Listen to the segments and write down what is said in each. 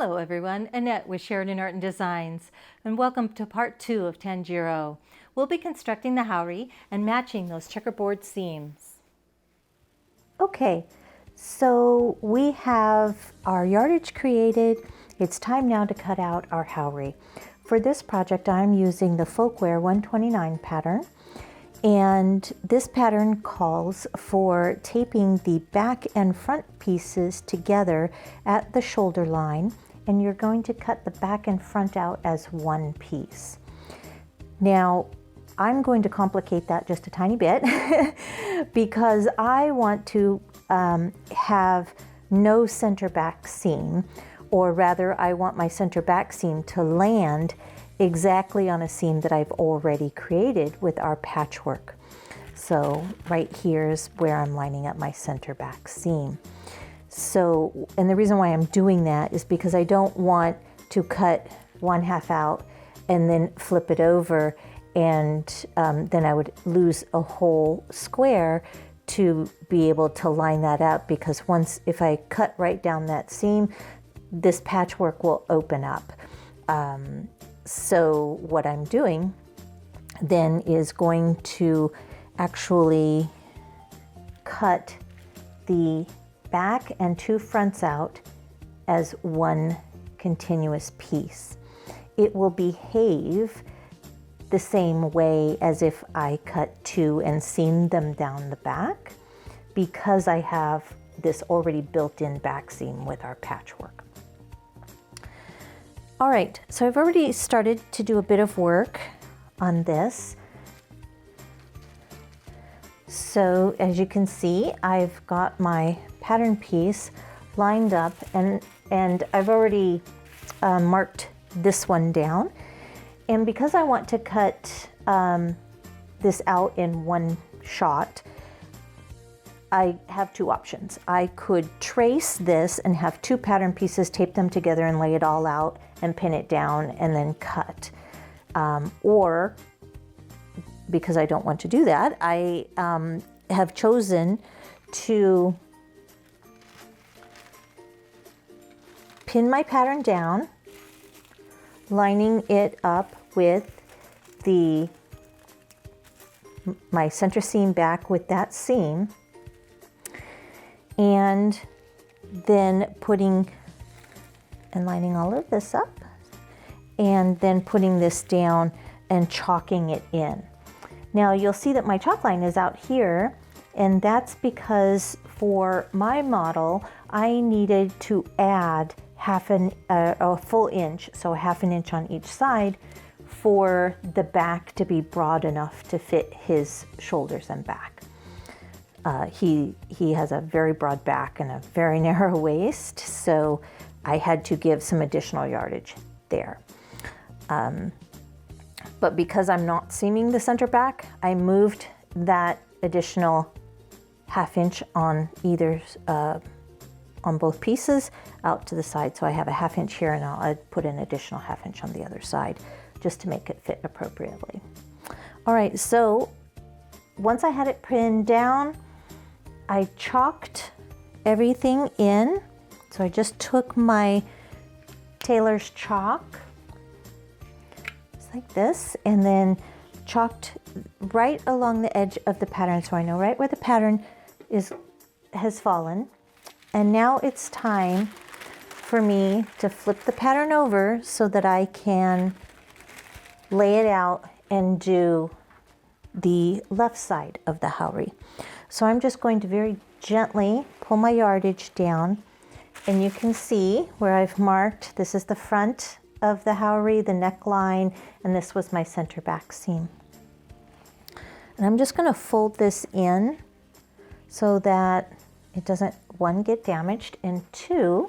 Hello everyone, Annette with Sheridan Art and Designs, and welcome to part 2 of Tanjiro. We'll be constructing the Haori and matching those checkerboard seams. Okay, so we have our yardage created. It's time now to cut out our Haori. For this project, I'm using the Folkwear 129 pattern. And this pattern calls for taping the back and front pieces together at the shoulder line, and you're going to cut the back and front out as one piece. Now, I'm going to complicate that just a tiny bit because I want to have no center back seam, or rather I want my center back seam to land exactly on a seam that I've already created with our patchwork. So right here is where I'm lining up my center back seam. So, and the reason why I'm doing that is because I don't want to cut one half out and then flip it over, and then I would lose a whole square to be able to line that up, because if I cut right down that seam, this patchwork will open up. So what I'm doing then is going to actually cut the back and two fronts out as one continuous piece. It will behave the same way as if I cut two and seamed them down the back, because I have this already built-in back seam with our patchwork. All right, so I've already started to do a bit of work on this. So as you can see, I've got my pattern piece lined up, and I've already marked this one down. And because I want to cut this out in one shot, I have two options. I could trace this and have two pattern pieces, tape them together and lay it all out and pin it down and then cut. Or, because I don't want to do that, I have chosen to pin my pattern down, lining it up with my center seam back with that seam, and then putting and lining all of this up, and then putting this down and chalking it in. Now you'll see that my chalk line is out here, and that's because for my model I needed to add a full inch, so half an inch on each side, for the back to be broad enough to fit his shoulders and back. He has a very broad back and a very narrow waist, so I had to give some additional yardage there. But because I'm not seaming the center back, I moved that additional half inch on either on both pieces out to the side. So I have a half inch here, and I'll put an additional half inch on the other side just to make it fit appropriately. All right, so once I had it pinned down, I chalked everything in. So I just took my tailor's chalk, just like this, and then chalked right along the edge of the pattern, so I know right where the pattern has fallen. And now it's time for me to flip the pattern over so that I can lay it out and do the left side of the Haori. So I'm just going to very gently pull my yardage down, and you can see where I've marked, this is the front of the Haori, the neckline, and this was my center back seam. And I'm just going to fold this in so that it doesn't, one, get damaged, and two,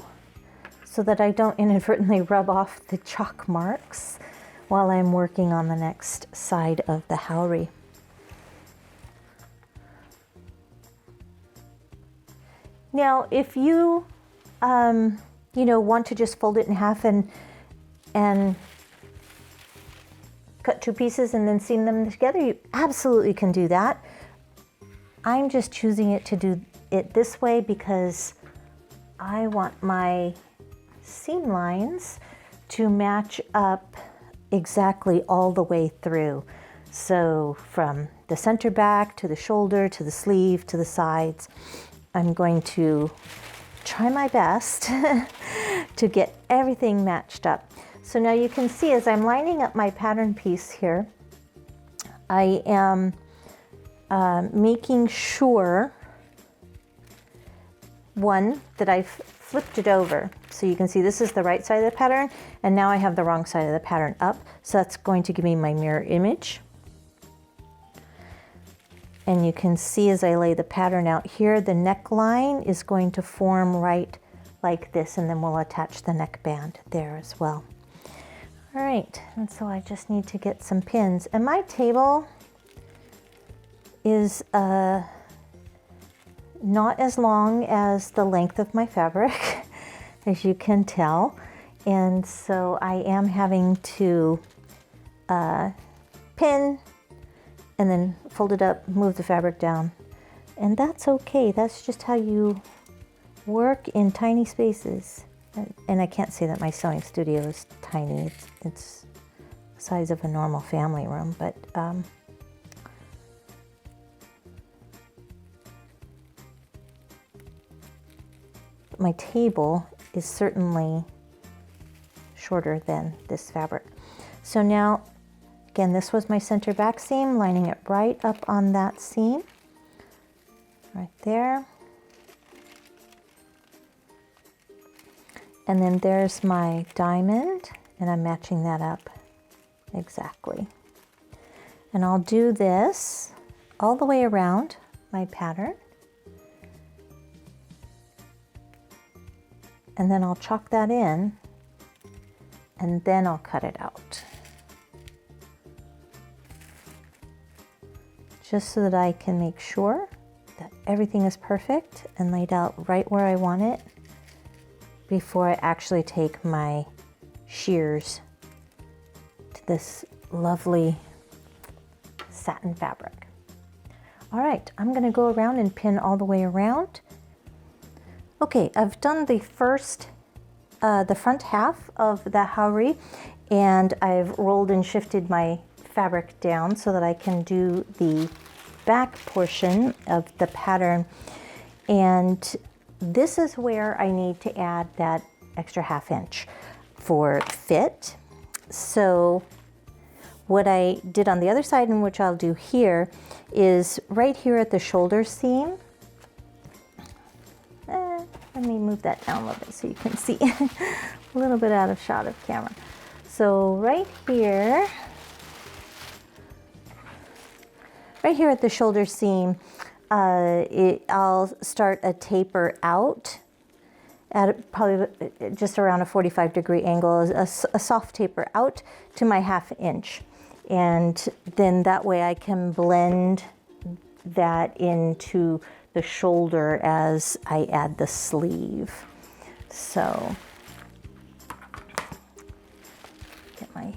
so that I don't inadvertently rub off the chalk marks while I'm working on the next side of the Haori. Now, if you want to just fold it in half and cut two pieces and then seam them together, you absolutely can do that. I'm just choosing to do it this way because I want my seam lines to match up exactly all the way through. So from the center back to the shoulder to the sleeve to the sides, I'm going to try my best to get everything matched up. So now you can see as I'm lining up my pattern piece here, I am making sure, one, that I've flipped it over. So you can see this is the right side of the pattern, and now I have the wrong side of the pattern up. So that's going to give me my mirror image. And you can see as I lay the pattern out here, the neckline is going to form right like this, and then we'll attach the neckband there as well. All right, and so I just need to get some pins. And my table is not as long as the length of my fabric, as you can tell. And so I am having to pin and then fold it up, move the fabric down. And that's okay, that's just how you work in tiny spaces. And I can't say that my sewing studio is tiny, it's the size of a normal family room, but my table is certainly shorter than this fabric. So now, again, this was my center back seam, lining it right up on that seam, right there. And then there's my diamond, and I'm matching that up exactly. And I'll do this all the way around my pattern. And then I'll chalk that in, and then I'll cut it out. Just so that I can make sure that everything is perfect and laid out right where I want it before I actually take my shears to this lovely satin fabric. All right, I'm gonna go around and pin all the way around. Okay, I've done the front half of the Haori, and I've rolled and shifted my fabric down so that I can do the back portion of the pattern. And this is where I need to add that extra ½ inch for fit. So what I did on the other side, and which I'll do here, is right here at the shoulder seam. Let me move that down a little bit so you can see a little bit out of shot of camera. So right here at the shoulder seam, I'll start a taper out at probably just around a 45-degree angle, a soft taper out to my ½ inch. And then that way I can blend that into the shoulder as I add the sleeve. So get my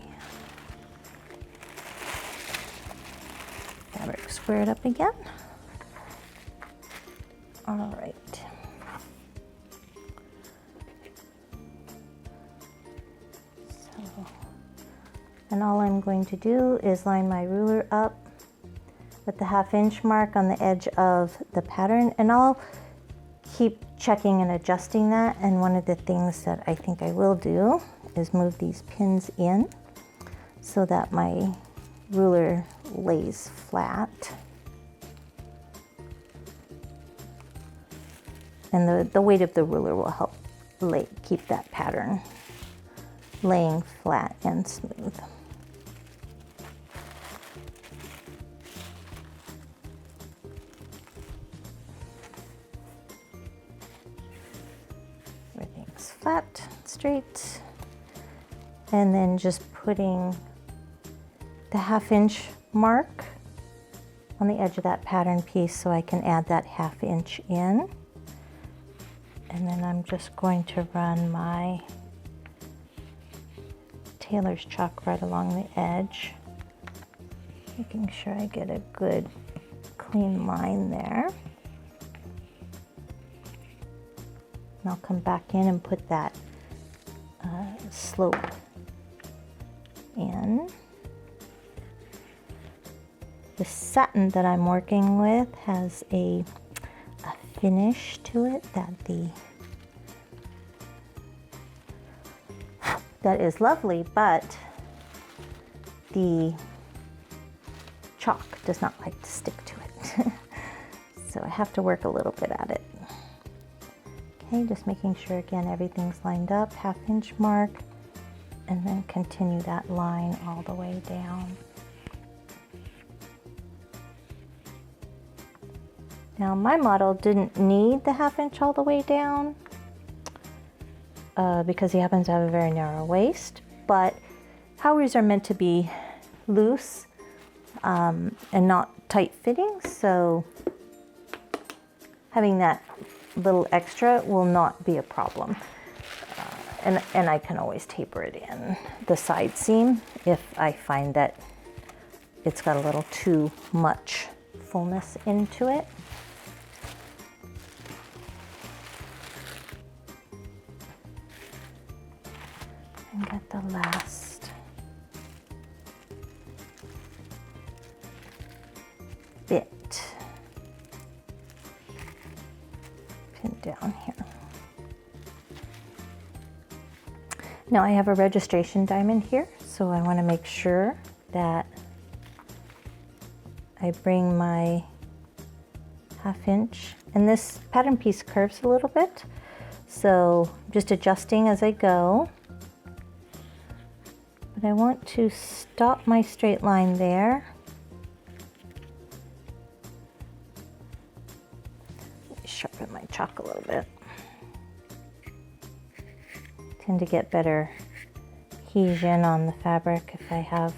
fabric squared up again. All right. So, and all I'm going to do is line my ruler up with the ½ inch mark on the edge of the pattern, and I'll keep checking and adjusting that. And one of the things that I think I will do is move these pins in so that my ruler lays flat. And the weight of the ruler will help keep that pattern laying flat and smooth. Everything's flat, straight. And then just putting the ½ inch mark on the edge of that pattern piece so I can add that ½ inch in. And then I'm just going to run my tailor's chalk right along the edge, making sure I get a good clean line there. And I'll come back in and put that slope in. The satin that I'm working with has a finish to it that is lovely, but the chalk does not like to stick to it. So I have to work a little bit at it. Okay, just making sure again everything's lined up, 1/2 inch mark, and then continue that line all the way down. Now my model didn't need the 1/2 inch all the way down because he happens to have a very narrow waist, but Haoris are meant to be loose and not tight fitting, so having that little extra will not be a problem. And I can always taper it in the side seam if I find that it's got a little too much fullness into it. And get the last bit pinned down here. Now I have a registration diamond here, so I want to make sure that I bring my 1/2 inch, and this pattern piece curves a little bit, so just adjusting as I go. But I want to stop my straight line there. Sharpen my chalk a little bit. Tend to get better adhesion on the fabric if I have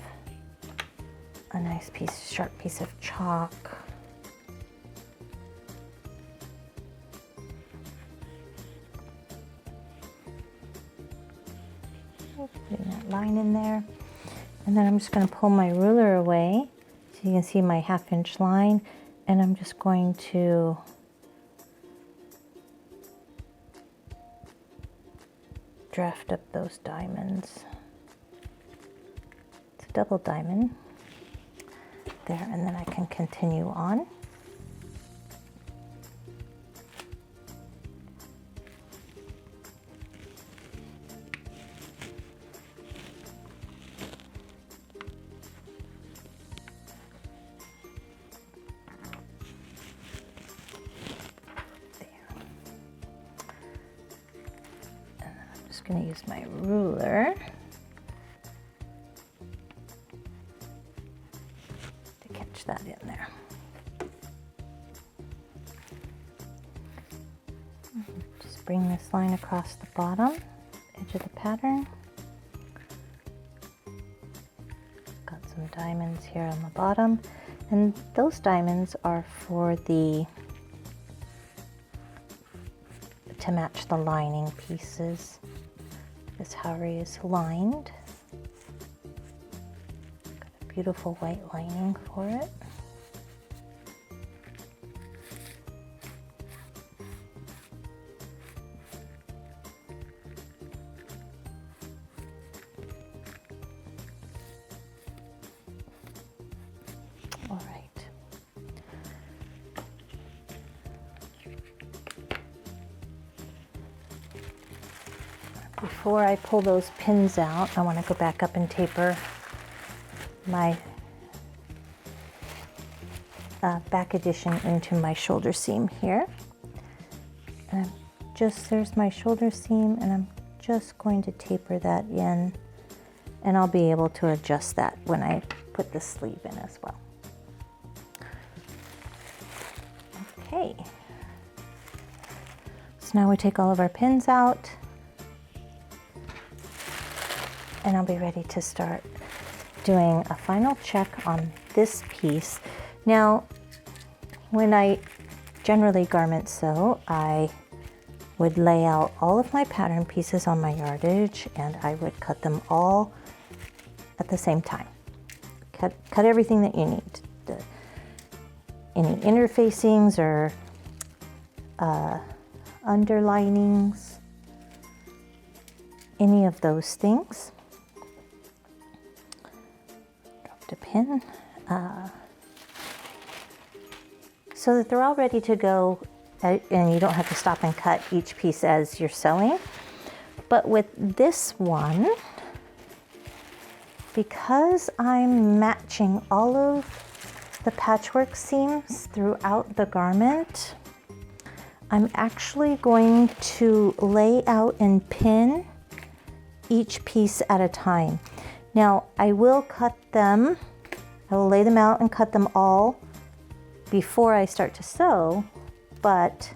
a nice piece, sharp piece of chalk. Putting that line in there. And then I'm just going to pull my ruler away so you can see my 1/2 inch line, and I'm just going to draft up those diamonds. It's a double diamond there, and then I can continue on. Just going to use my ruler to catch that in there. Just bring this line across the bottom edge of the pattern. Got some diamonds here on the bottom, and those diamonds are for the to match the lining pieces. This Haori is lined. Got a beautiful white lining for it. All right. Before I pull those pins out, I want to go back up and taper my back addition into my shoulder seam here. And there's my shoulder seam, and I'm just going to taper that in, and I'll be able to adjust that when I put the sleeve in as well. Okay. So now we take all of our pins out, and I'll be ready to start doing a final check on this piece. Now, when I generally garment sew, I would lay out all of my pattern pieces on my yardage, and I would cut them all at the same time. Cut everything that you need. Any interfacings or underlinings. any of those things. Dropped a pin. So that they're all ready to go, and you don't have to stop and cut each piece as you're sewing. But with this one, because I'm matching all of the patchwork seams throughout the garment, I'm actually going to lay out and pin each piece at a time. Now, I will cut them, I will lay them out and cut them all before I start to sew, but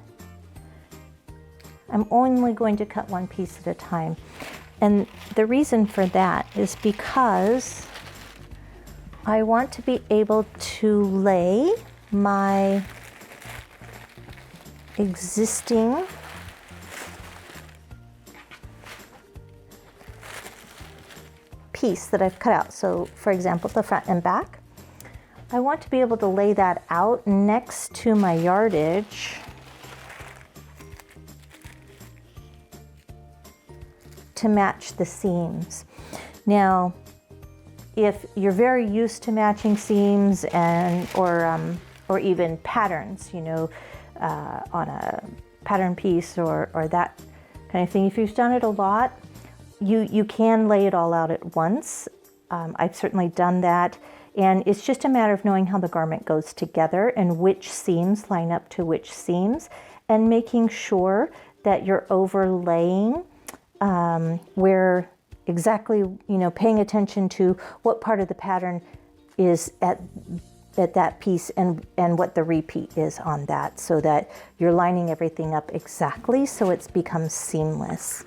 I'm only going to cut one piece at a time. And the reason for that is because I want to be able to lay my existing piece that I've cut out. So for example, the front and back, I want to be able to lay that out next to my yardage to match the seams. Now, if you're very used to matching seams and or even patterns, you know, on a pattern piece or that kind of thing, if you've done it a lot, you can lay it all out at once. I've certainly done that, and it's just a matter of knowing how the garment goes together and which seams line up to which seams, and making sure that you're overlaying where exactly, you know, paying attention to what part of the pattern is at that piece and what the repeat is on that, so that you're lining everything up exactly so it's becomes seamless.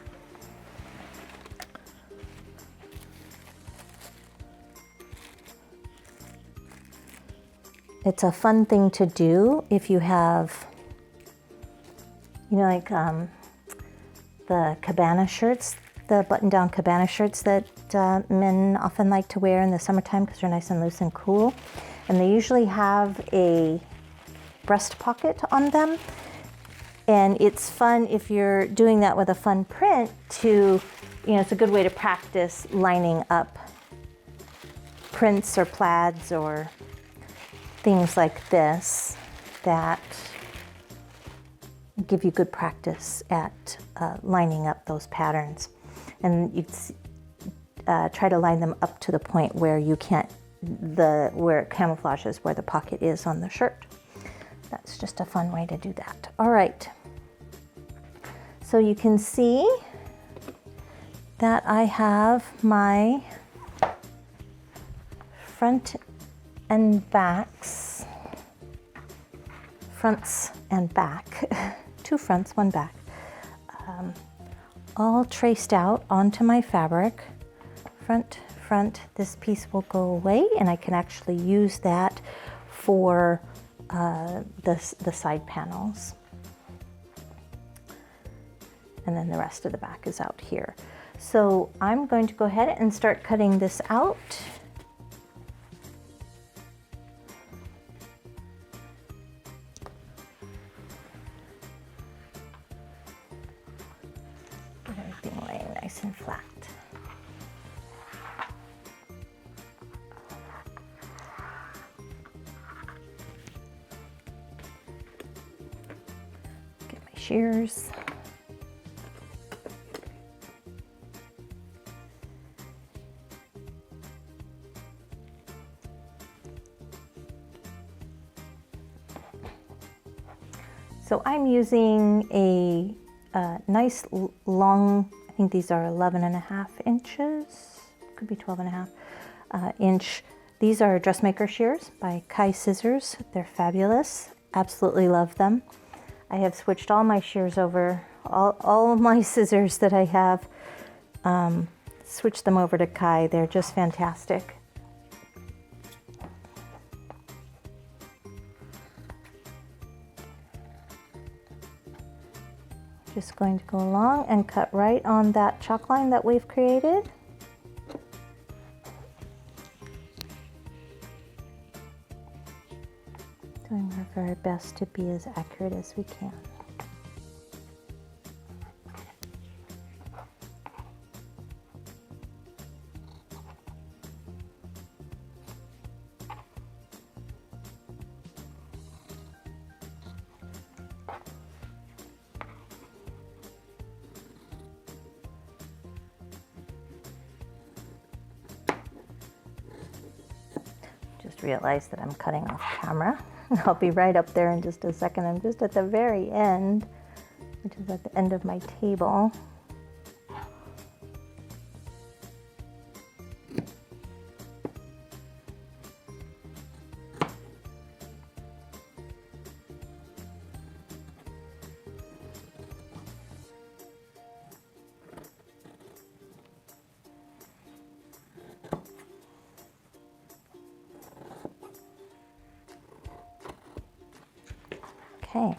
It's a fun thing to do if you have, you know, like the cabana shirts, the button-down cabana shirts that men often like to wear in the summertime because they're nice and loose and cool. And they usually have a breast pocket on them. And it's fun if you're doing that with a fun print to, you know, it's a good way to practice lining up prints or plaids or things like this that give you good practice at lining up those patterns. And you try to line them up to the point where you can't, where it camouflages where the pocket is on the shirt. That's just a fun way to do that. All right. So you can see that I have my front and backs, fronts and back, two fronts, one back, all traced out onto my fabric. Front, this piece will go away, and I can actually use that for the side panels. And then the rest of the back is out here. So I'm going to go ahead and start cutting this out. Get everything laying nice and flat. Get my shears. So I'm using a nice long, I think these are 11.5 inches, could be 12.5 inch. These are dressmaker shears by Kai Scissors. They're fabulous, absolutely love them. I have switched all my shears over, all of my scissors that I have, switched them over to Kai. They're just fantastic. Just going to go along and cut right on that chalk line that we've created. Doing our very best to be as accurate as we can. just realized that I'm cutting off camera. I'll be right up there in just a second. I'm just at the very end, which is at the end of my table. Okay.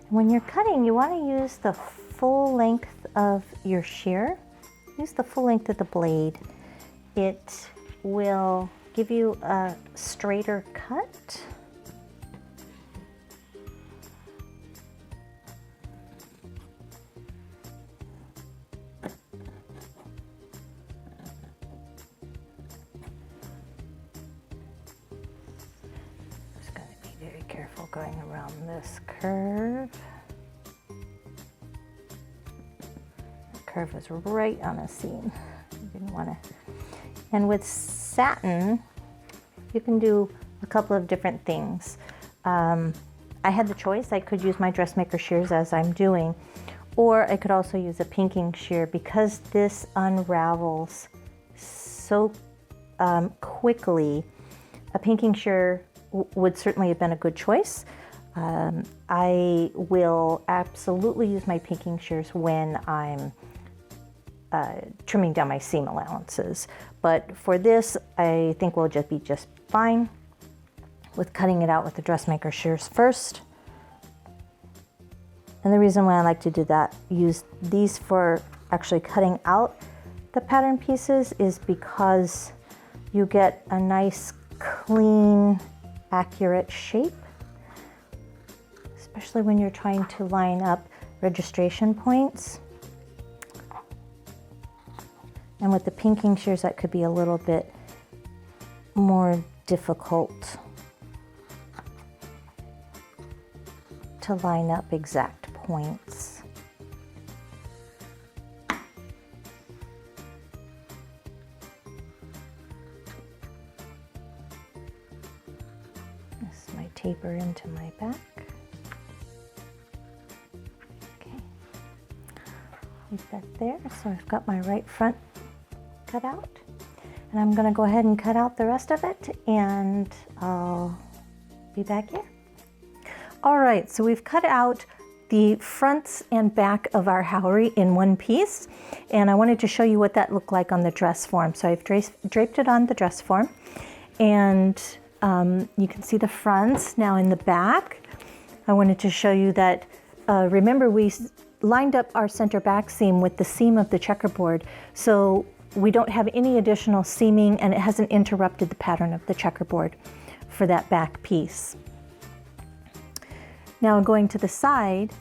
When you're cutting, you want to use the full length of your shear. Use the full length of the blade. It will give you a straighter cut. Very careful going around this curve. The curve is right on a seam. You didn't want to. And with satin, you can do a couple of different things. I had the choice. I could use my dressmaker shears as I'm doing, or I could also use a pinking shear because this unravels so quickly. A pinking shear would certainly have been a good choice. I will absolutely use my pinking shears when I'm trimming down my seam allowances. But for this, I think we'll just be just fine with cutting it out with the dressmaker shears first. And the reason why I like to do that, use these for actually cutting out the pattern pieces, is because you get a nice, clean, accurate shape, especially when you're trying to line up registration points. And with the pinking shears, that could be a little bit more difficult to line up exact points. Taper into my back. Okay, leave that there. So I've got my right front cut out, and I'm going to go ahead and cut out the rest of it, and I'll be back here. All right, so we've cut out the fronts and back of our Haori in one piece, and I wanted to show you what that looked like on the dress form. So I've draped it on the dress form, and you can see the fronts. Now in the back, I wanted to show you that, remember we lined up our center back seam with the seam of the checkerboard, so we don't have any additional seaming, and it hasn't interrupted the pattern of the checkerboard for that back piece. Now going to the side,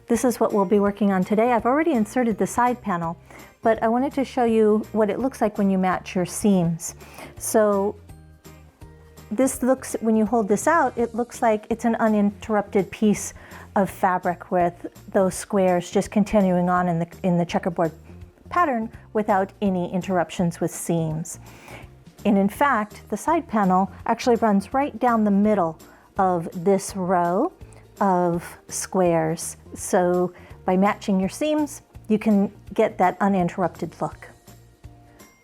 this is what we'll be working on today. I've already inserted the side panel, but I wanted to show you what it looks like when you match your seams. So this looks, when you hold this out, it looks like it's an uninterrupted piece of fabric with those squares just continuing on in the checkerboard pattern without any interruptions with seams. And in fact, the side panel actually runs right down the middle of this row of squares. So by matching your seams, you can get that uninterrupted look.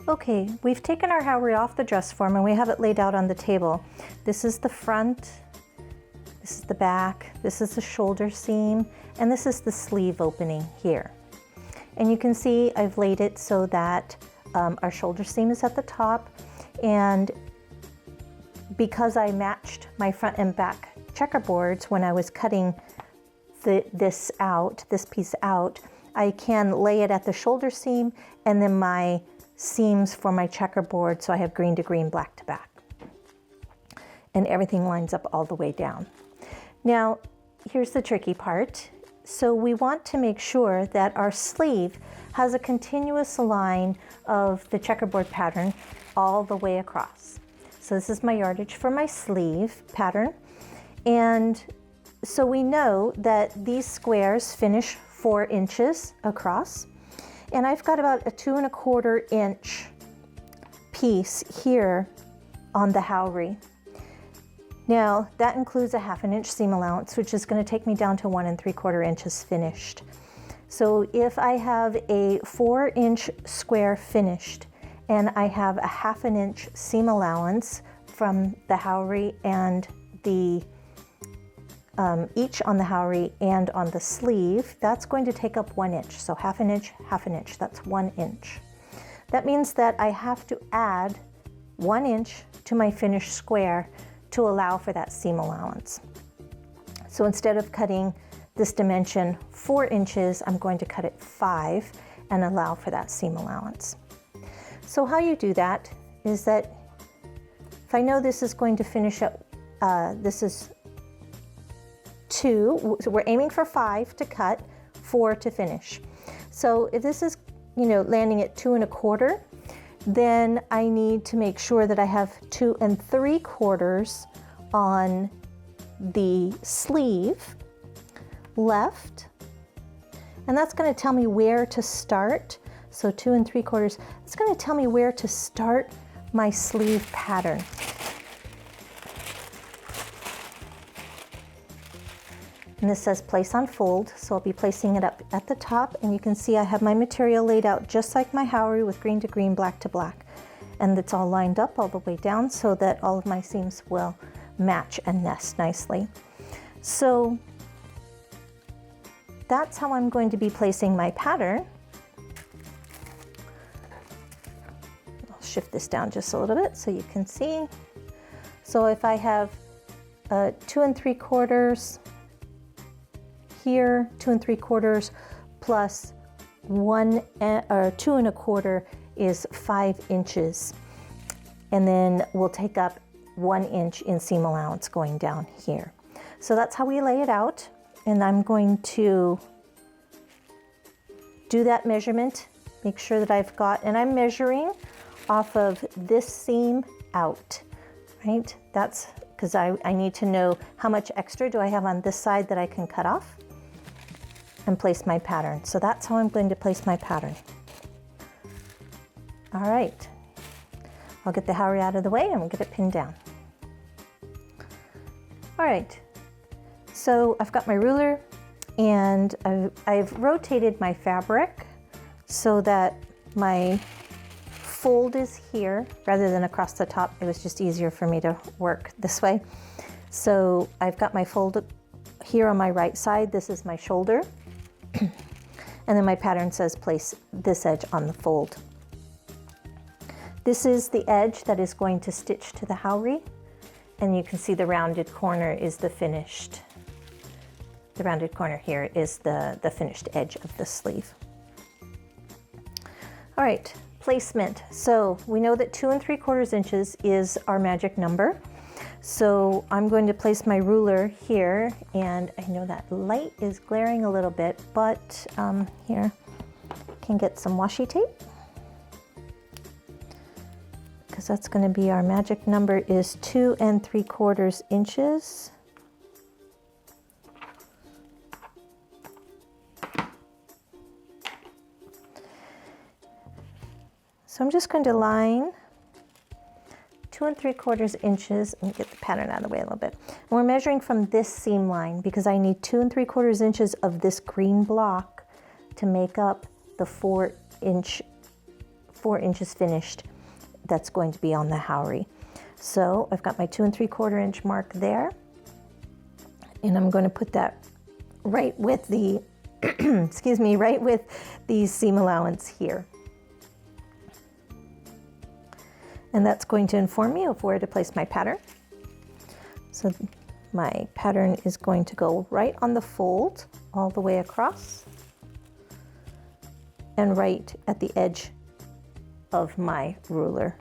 Okay, we've taken our Haori off the dress form and we have it laid out on the table. This is the front, this is the back, this is the shoulder seam, and this is the sleeve opening here. And you can see I've laid it so that our shoulder seam is at the top, and because I matched my front and back checkerboards when I was cutting this piece out, I can lay it at the shoulder seam and then my seams for my checkerboard, so I have green to green, black to black. And everything lines up all the way down. Now, here's the tricky part. So we want to make sure that our sleeve has a continuous line of the checkerboard pattern all the way across. So this is my yardage for my sleeve pattern. And so we know that these squares finish 4 inches across. And I've got about a 2 1/4 inch piece here on the Haori. Now that includes a 1/2 inch seam allowance, which is going to take me down to 1 3/4 inches finished. So if I have a 4 inch square finished and I have a 1/2 inch seam allowance from the Haori and the each on the Haori and on the sleeve, that's going to take up 1 inch. So 1/2 inch, 1/2 inch, that's 1 inch. That means that I have to add 1 inch to my finished square to allow for that seam allowance. So instead of cutting this dimension 4 inches, I'm going to cut it 5 and allow for that seam allowance. So how you do that is that if I know this is going to finish at, this is 2, so we're aiming for 5 to cut, 4 to finish. So if this is, landing at 2 1/4, then I need to make sure that I have 2 3/4 on the sleeve left, and that's going to tell me where to start. So 2 3/4, it's going to tell me where to start my sleeve pattern. And this says place on fold, so I'll be placing it up at the top, and you can see I have my material laid out just like my Haori with green to green, black to black. And it's all lined up all the way down so that all of my seams will match and nest nicely. So that's how I'm going to be placing my pattern. I'll shift this down just a little bit so you can see. So if I have 2 3/4 here, 2 3/4 plus 2 1/4 is 5 inches. And then we'll take up 1 inch in seam allowance going down here. So that's how we lay it out. And I'm going to do that measurement, make sure that I've got, and I'm measuring off of this seam out, right? That's because I need to know how much extra do I have on this side that I can cut off and place my pattern. So that's how I'm going to place my pattern. All right, I'll get the Haori out of the way and we'll get it pinned down. All right, so I've got my ruler and I've rotated my fabric so that my fold is here rather than across the top. It was just easier for me to work this way. So I've got my fold here on my right side. This is my shoulder. And then my pattern says place this edge on the fold. This is the edge that is going to stitch to the Haori, and you can see the rounded corner is the finished. The rounded corner here is the finished edge of the sleeve. All right, placement. So we know that 2 3/4 inches is our magic number. So I'm going to place my ruler here, and I know that light is glaring a little bit, but here, can get some washi tape, because that's going to be our magic number is 2 3/4 inches. So I'm just going to line 2 3/4 inches and get the pattern out of the way a little bit. And we're measuring from this seam line because I need 2 3/4 inches of this green block to make up the 4 inches finished that's going to be on the Haori. So I've got my 2 3/4 inch mark there, and I'm going to put that right with the excuse me, right with the seam allowance here. And that's going to inform me of where to place my pattern. So my pattern is going to go right on the fold all the way across and right at the edge of my ruler.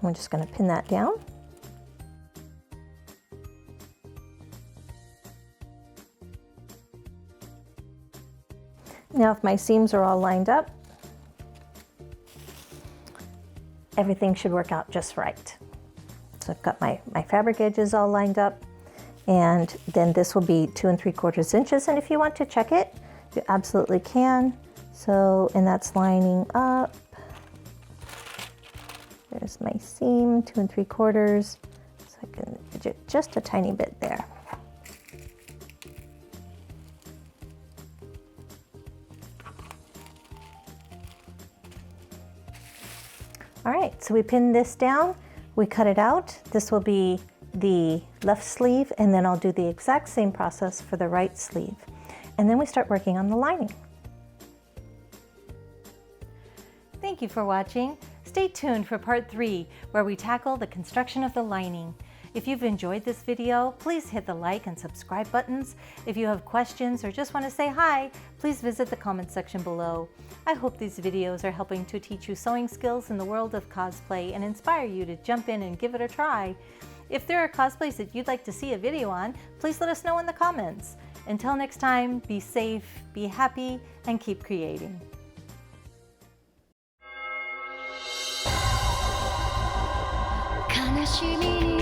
I'm just going to pin that down. Now if my seams are all lined up, everything should work out just right. So I've got my fabric edges all lined up, and then this will be 2 3/4 inches, and if you want to check it, you absolutely can. So, and that's lining up. There's my seam, 2 3/4, so I can edge it just a tiny bit there. All right, so we pin this down, we cut it out. This will be the left sleeve, and then I'll do the exact same process for the right sleeve. And then we start working on the lining. Thank you for watching. Stay tuned for part 3, where we tackle the construction of the lining. If you've enjoyed this video, please hit the like and subscribe buttons. If you have questions or just want to say hi, please visit the comment section below. I hope these videos are helping to teach you sewing skills in the world of cosplay and inspire you to jump in and give it a try. If there are cosplays that you'd like to see a video on, please let us know in the comments. Until next time, be safe, be happy, and keep creating. Kanashimi